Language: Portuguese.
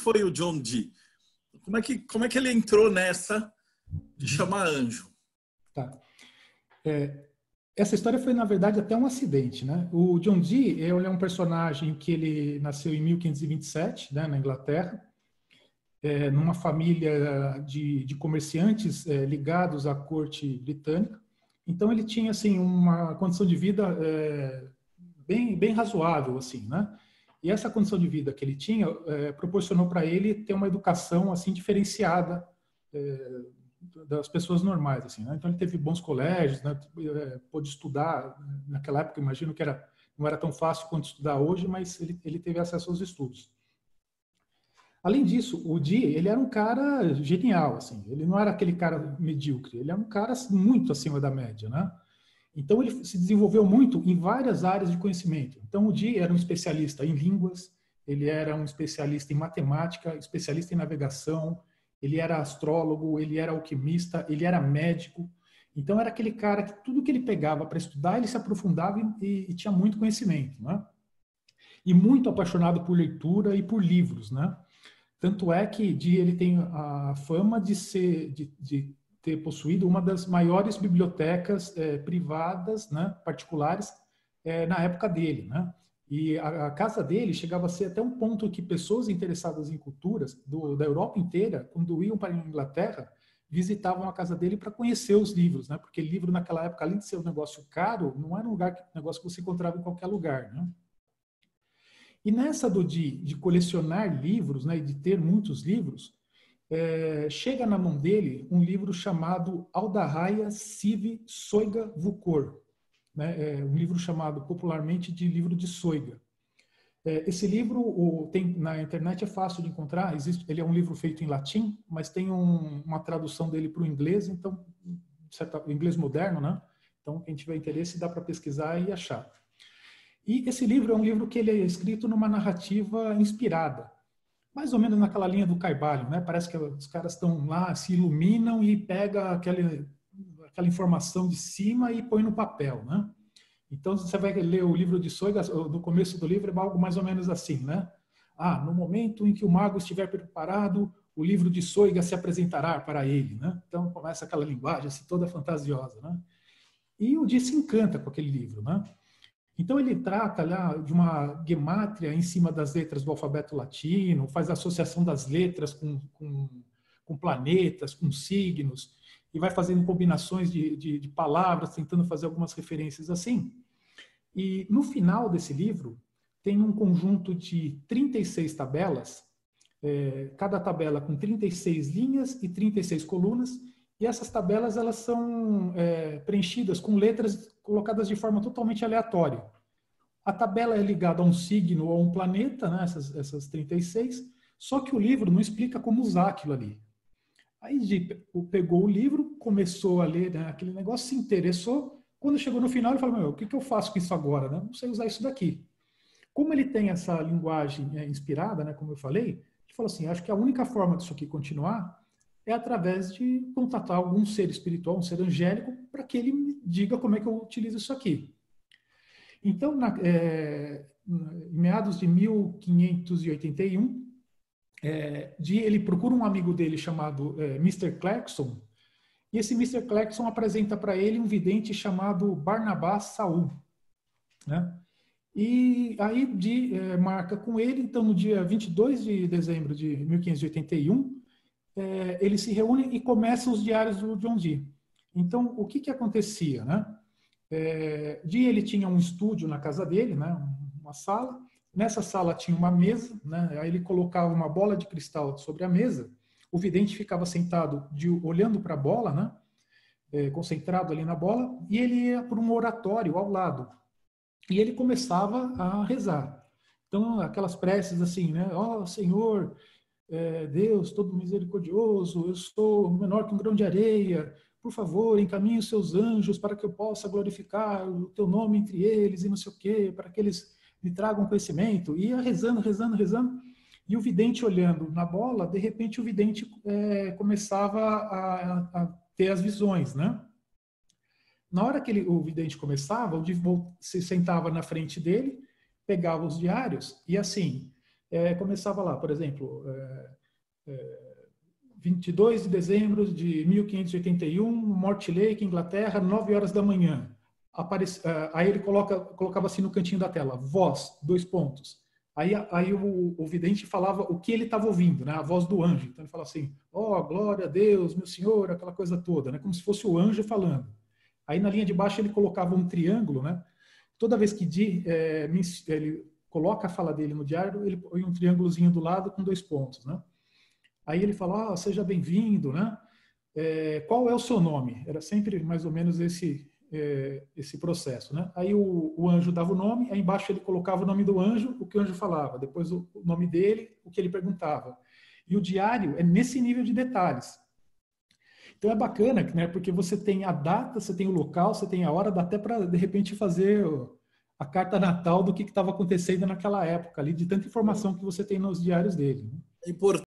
foi o John Dee? Como é que ele entrou nessa de chamar anjo? Tá. Essa história foi, na verdade, até um acidente, né? O John Dee, ele é um personagem que ele nasceu em 1527, né, na Inglaterra, numa família de comerciantes ligados à corte britânica. Então, ele tinha, assim, uma condição de vida bem razoável, assim, né? E essa condição de vida que ele tinha proporcionou para ele ter uma educação, assim, diferenciada das pessoas normais, assim, né? Então ele teve bons colégios, né? Pôde estudar naquela época. Imagino que não era tão fácil quanto estudar hoje, mas ele teve acesso aos estudos. Além disso, o Dee, ele era um cara genial, assim. Ele não era aquele cara medíocre. Ele era um cara muito acima da média, né? Então ele se desenvolveu muito em várias áreas de conhecimento. Então o Dee era um especialista em línguas, ele era um especialista em matemática, especialista em navegação. Ele era astrólogo, ele era alquimista, ele era médico. Então, era aquele cara que tudo que ele pegava para estudar, ele se aprofundava e tinha muito conhecimento, né? E muito apaixonado por leitura e por livros, né? Tanto é que ele tem a fama de ter possuído uma das maiores bibliotecas privadas, né, particulares, na época dele, né? E a casa dele chegava a ser até um ponto que pessoas interessadas em culturas da Europa inteira, quando iam para a Inglaterra, visitavam a casa dele para conhecer os livros, né? Porque livro naquela época, além de ser um negócio caro, não era um negócio que você encontrava em qualquer lugar, né? E nessa de colecionar livros, né, e de ter muitos livros, chega na mão dele um livro chamado Aldarraya Sive Soiga Vucor, né? Um livro chamado popularmente de livro de Soiga. Esse livro tem na internet, é fácil de encontrar. Ele é um livro feito em latim, mas tem uma tradução dele para o inglês, então inglês moderno, né? Então quem tiver interesse dá para pesquisar e achar. E esse livro é um livro que ele é escrito numa narrativa inspirada, mais ou menos naquela linha do Carvalho, né? Parece que os caras estão lá, se iluminam e pega aquela informação de cima e põe no papel, né? Então, você vai ler o livro de Soiga, no começo do livro é algo mais ou menos assim, né? No momento em que o mago estiver preparado, o livro de Soiga se apresentará para ele, né? Então, começa aquela linguagem assim, toda fantasiosa, né? E o Dee se encanta com aquele livro, né? Então, ele trata lá de uma gemátria em cima das letras do alfabeto latino, faz a associação das letras com planetas, com signos, e vai fazendo combinações de palavras, tentando fazer algumas referências assim. E no final desse livro, tem um conjunto de 36 tabelas, cada tabela com 36 linhas e 36 colunas, e essas tabelas elas são preenchidas com letras colocadas de forma totalmente aleatória. A tabela é ligada a um signo ou a um planeta, né, essas 36, só que o livro não explica como usar aquilo ali. Aí pegou o livro, começou a ler, né, aquele negócio, se interessou. Quando chegou no final, ele falou, o que eu faço com isso agora? Né? Não sei usar isso daqui. Como ele tem essa linguagem inspirada, né, como eu falei, ele falou assim, acho que a única forma disso aqui continuar é através de contatar algum ser espiritual, um ser angélico, para que ele me diga como é que eu utilizo isso aqui. Então, em meados de 1581, ele procura um amigo dele chamado Mr. Clarkson, e esse Mr. Clarkson apresenta para ele um vidente chamado Barnabás Saul, né? E aí marca com ele, então no dia 22 de dezembro de 1581, eles se reúnem e começam os diários do John Dee. Então, o que acontecia, né? Dee, ele tinha um estúdio na casa dele, né? Uma sala. Nessa sala tinha uma mesa, né? Aí ele colocava uma bola de cristal sobre a mesa. O vidente ficava sentado olhando para a bola, né? Concentrado ali na bola, e ele ia para um oratório ao lado. E ele começava a rezar. Então, aquelas preces assim, né? Ó Senhor, Deus todo misericordioso, eu sou menor que um grão de areia, por favor, encaminhe os seus anjos para que eu possa glorificar o teu nome entre eles e não sei o quê, para que eles me tragam conhecimento. E ia rezando, rezando, rezando. E o vidente olhando na bola, de repente o vidente começava a ter as visões, né? Na hora que o vidente começava, o Dee se sentava na frente dele, pegava os diários e assim, começava lá, por exemplo, 22 de dezembro de 1581, Mortlake, Lake, Inglaterra, 9 horas da manhã. Aí ele colocava assim no cantinho da tela, voz, 2 pontos. Aí o vidente falava o que ele estava ouvindo, né? A voz do anjo. Então ele fala assim, glória a Deus, meu Senhor, aquela coisa toda, né? Como se fosse o anjo falando. Aí na linha de baixo ele colocava um triângulo, né? Toda vez que ele coloca a fala dele no diário, ele põe um triângulozinho do lado com 2 pontos, né? Aí ele fala, seja bem-vindo, né? Qual é o seu nome? Era sempre mais ou menos esse processo, né? Aí o anjo dava o nome, aí embaixo ele colocava o nome do anjo, o que o anjo falava, depois o nome dele, o que ele perguntava. E o diário é nesse nível de detalhes. Então é bacana, né? Porque você tem a data, você tem o local, você tem a hora, dá até para, de repente, fazer a carta natal do que estava acontecendo naquela época ali, de tanta informação que você tem nos diários dele. É importante